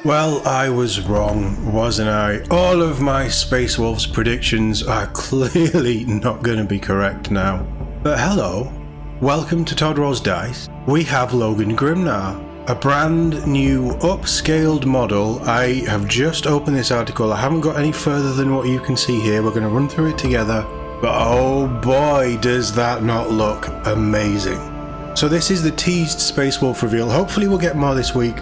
Well, I was wrong, wasn't I? All of my Space Wolves predictions are clearly not going to be correct now. But hello, welcome to Todd Rolls Dice. We have Logan Grimnar, a brand new upscaled model. I have just opened this article. I haven't got any further than what you can see here. We're going to run through it together. But oh boy, does that not look amazing. So this is the teased Space Wolf reveal. Hopefully we'll get more this week,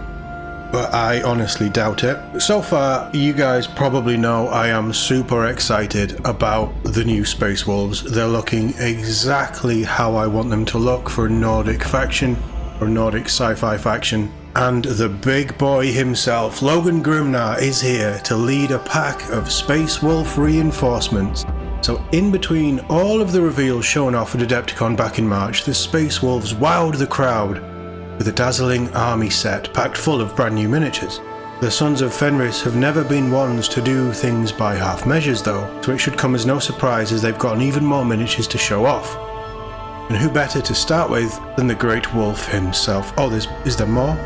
but I honestly doubt it. So far, you guys probably know I am super excited about the new Space Wolves. They're looking exactly how I want them to look for a Nordic faction, or Nordic sci-fi faction. And the big boy himself, Logan Grimnar, is here to lead a pack of Space Wolf reinforcements. So in between all of the reveals shown off at Adepticon back in March, the Space Wolves wowed the crowd with a dazzling army set packed full of brand new miniatures. The Sons of Fenris have never been ones to do things by half measures though, so it should come as no surprise as they've gotten even more miniatures to show off. And who better to start with than the Great Wolf himself? Oh, is there more?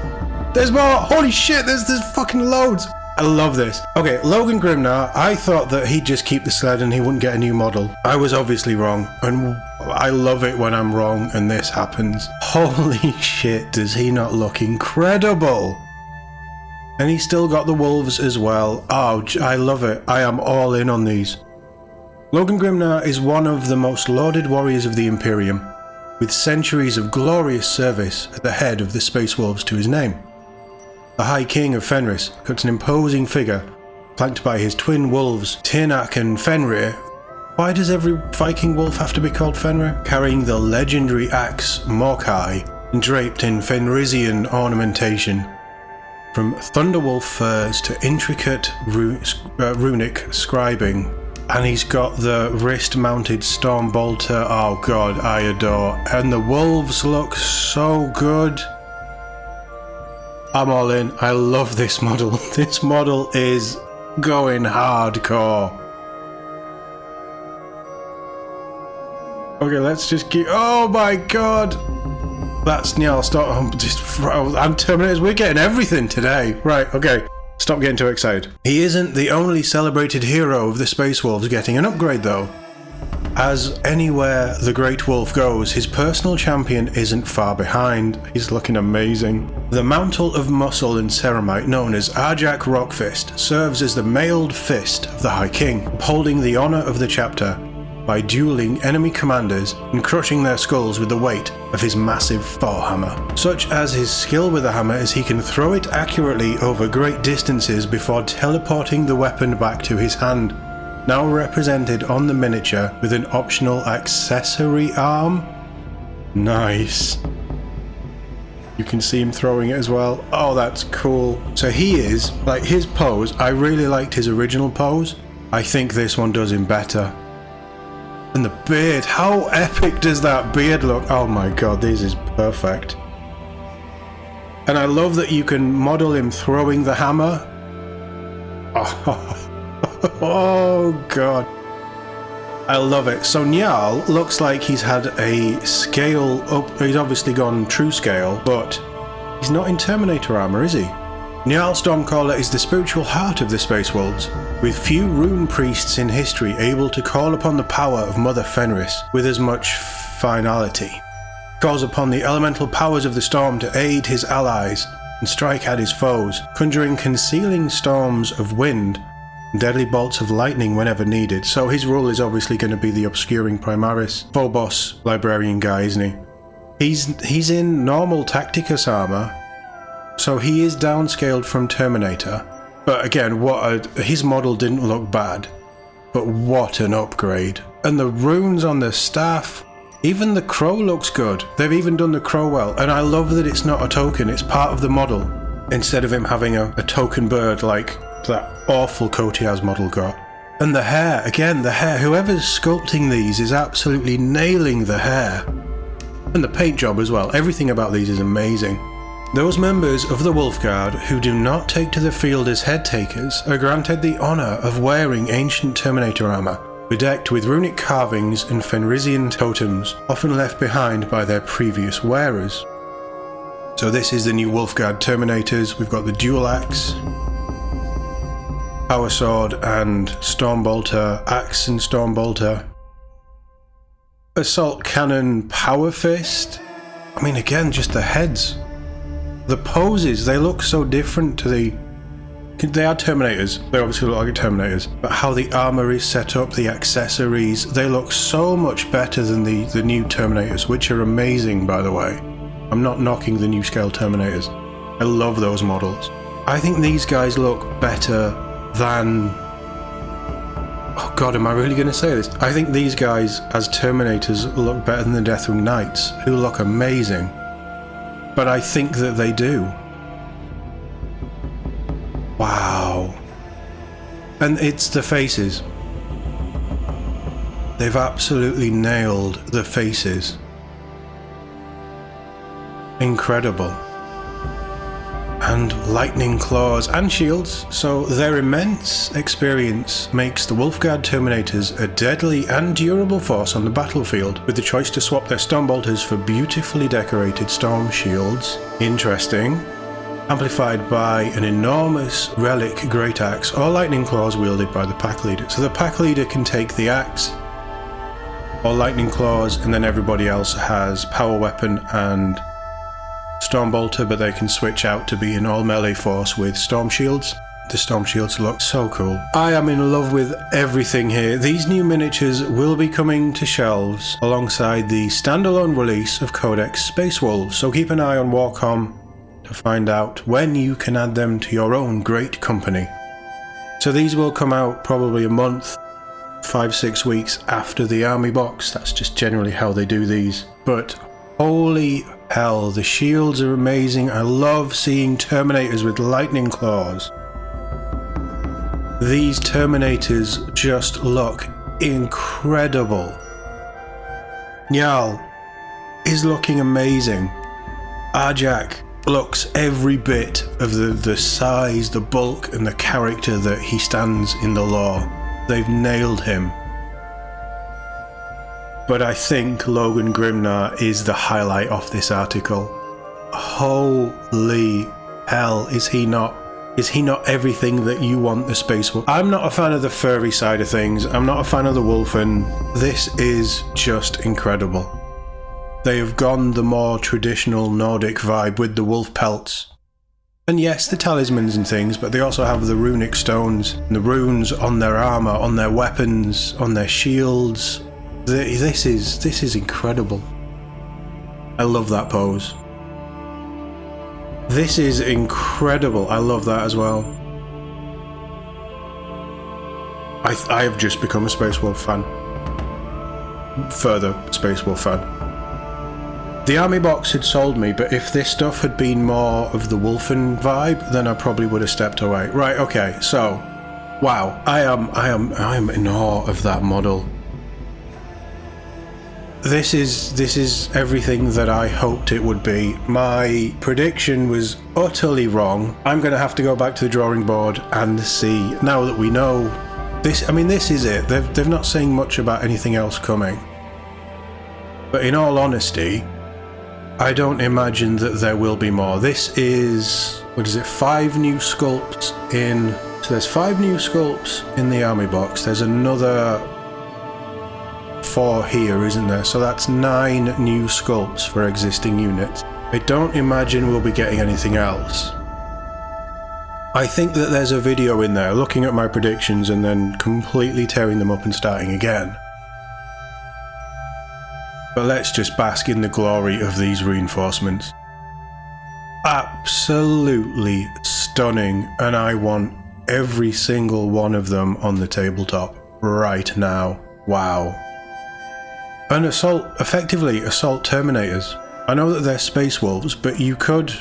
There's more! Holy shit, there's fucking loads! I love this. Okay, Logan Grimnar, I thought that he'd just keep the sled and he wouldn't get a new model. I was obviously wrong, and I love it when I'm wrong and this happens. Holy shit, does he not look incredible? And he's still got the wolves as well. Oh, I love it. I am all in on these. Logan Grimnar is one of the most lauded warriors of the Imperium, with centuries of glorious service at the head of the Space Wolves to his name. The High King of Fenris cuts an imposing figure, flanked by his twin wolves, Tirnak and Fenrir. Why does every Viking wolf have to be called Fenrir? Carrying the legendary axe Morkai, and draped in Fenrisian ornamentation. From Thunderwolf furs to intricate runic scribing. And he's got the wrist-mounted Stormbolter. Oh god, I adore. And the wolves look so good. I'm all in. I love this model. This model is going hardcore. Okay, let's just keep... Oh my god! That's Njal Stormcaller. I'm Terminators. We're getting everything today. Right, okay. Stop getting too excited. He isn't the only celebrated hero of the Space Wolves getting an upgrade though. As anywhere the Great Wolf goes, his personal champion isn't far behind. He's looking amazing. The mantle of muscle and ceramite known as Arjac Rockfist serves as the mailed fist of the High King, upholding the honour of the chapter by dueling enemy commanders and crushing their skulls with the weight of his massive forehammer. Such as his skill with the hammer is he can throw it accurately over great distances before teleporting the weapon back to his hand. Now represented on the miniature with an optional accessory arm. Nice. You can see him throwing it as well. Oh, that's cool. So he is, like his pose, I really liked his original pose. I think this one does him better. And the beard, how epic does that beard look? Oh my god, this is perfect. And I love that you can model him throwing the hammer. Oh god, I love it. So Njal looks like he's had a scale up. He's obviously gone true scale, but he's not in Terminator armor, is he? Njal Stormcaller is the spiritual heart of the Space Wolves, with few rune priests in history able to call upon the power of Mother Fenris with as much finality. Calls upon the elemental powers of the storm to aid his allies and strike at his foes, conjuring concealing storms of wind deadly bolts of lightning whenever needed. So his role is obviously going to be the obscuring Primaris Phobos librarian guy, isn't he? He's in normal Tacticus armor, so he is downscaled from Terminator. But again, his model didn't look bad, but what an upgrade. And the runes on the staff, even the crow looks good. They've even done the crow well, and I love that it's not a token, it's part of the model, instead of him having a token bird like that awful Kotiaz model got. And the hair, again, the hair, whoever's sculpting these is absolutely nailing the hair. And the paint job as well, everything about these is amazing. Those members of the Wolf Guard who do not take to the field as head takers are granted the honour of wearing ancient Terminator armour, bedecked with runic carvings and Fenrisian totems, often left behind by their previous wearers. So this is the new Wolf Guard Terminators. We've got the dual axe, Power Sword and Stormbolter, Axe and Stormbolter. Assault Cannon, Power Fist. I mean, again, just the heads. The poses, they look so different to the... They are Terminators, they obviously look like Terminators, but how the armor is set up, the accessories, they look so much better than the new Terminators, which are amazing, by the way. I'm not knocking the new scale Terminators. I love those models. I think these guys look better than... Oh god, am I really going to say this? I think these guys as Terminators look better than the Deathwing Knights, who look amazing. But I think that they do. Wow. And it's the faces. They've absolutely nailed the faces. Incredible. And lightning claws and shields, so their immense experience makes the Wolfguard Terminators a deadly and durable force on the battlefield, with the choice to swap their Stormbolters for beautifully decorated storm shields. Interesting. Amplified by an enormous relic great axe or lightning claws wielded by the pack leader. So the pack leader can take the axe or lightning claws, and then everybody else has power weapon and Stormbolter, but they can switch out to be an all melee force with storm shields. The storm shields look so cool. I am in love with everything here. These new miniatures will be coming to shelves alongside the standalone release of Codex Space Wolves, so keep an eye on WarCom to find out when you can add them to your own great company. So these will come out probably a month, 5-6 weeks after the army box. That's just generally how they do these. But holy hell, the shields are amazing. I love seeing Terminators with lightning claws. These Terminators just look incredible. Njal is looking amazing. Arjac looks every bit of the size, the bulk and the character that he stands in the lore. They've nailed him. But I think Logan Grimnar is the highlight of this article. Holy hell, is he not everything that you want the Space Wolf? I'm not a fan of the furry side of things. I'm not a fan of the Wolfen. This is just incredible. They have gone the more traditional Nordic vibe with the wolf pelts. And yes, the talismans and things, but they also have the runic stones and the runes on their armor, on their weapons, on their shields. This is incredible. I love that pose. This is incredible. I love that as well. I have just become a Space Wolf fan. Further Space Wolf fan. The army box had sold me, but if this stuff had been more of the Wolfen vibe, then I probably would have stepped away. Right, okay, so wow, I am in awe of that model. This is everything that I hoped it would be. My prediction was utterly wrong. I'm going to have to go back to the drawing board and see, now that we know this. I mean, this is it. They've not saying much about anything else coming. But in all honesty, I don't imagine that there will be more. This is, what is it, 5 new sculpts in... So there's 5 new sculpts in the army box. There's another 4 here, isn't there? So that's 9 new sculpts for existing units. I don't imagine we'll be getting anything else. I think that there's a video in there looking at my predictions and then completely tearing them up and starting again. But let's just bask in the glory of these reinforcements. Absolutely stunning, and I want every single one of them on the tabletop right now. Wow. And effectively assault Terminators. I know that they're Space Wolves, but you could...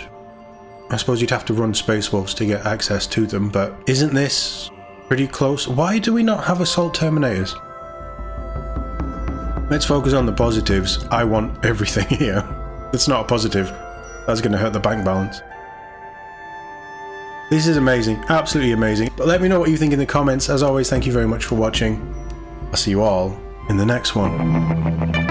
I suppose you'd have to run Space Wolves to get access to them, but isn't this pretty close? Why do we not have assault Terminators? Let's focus on the positives. I want everything here. That's not a positive. That's going to hurt the bank balance. This is amazing. Absolutely amazing. But let me know what you think in the comments. As always, thank you very much for watching. I'll see you all in the next one.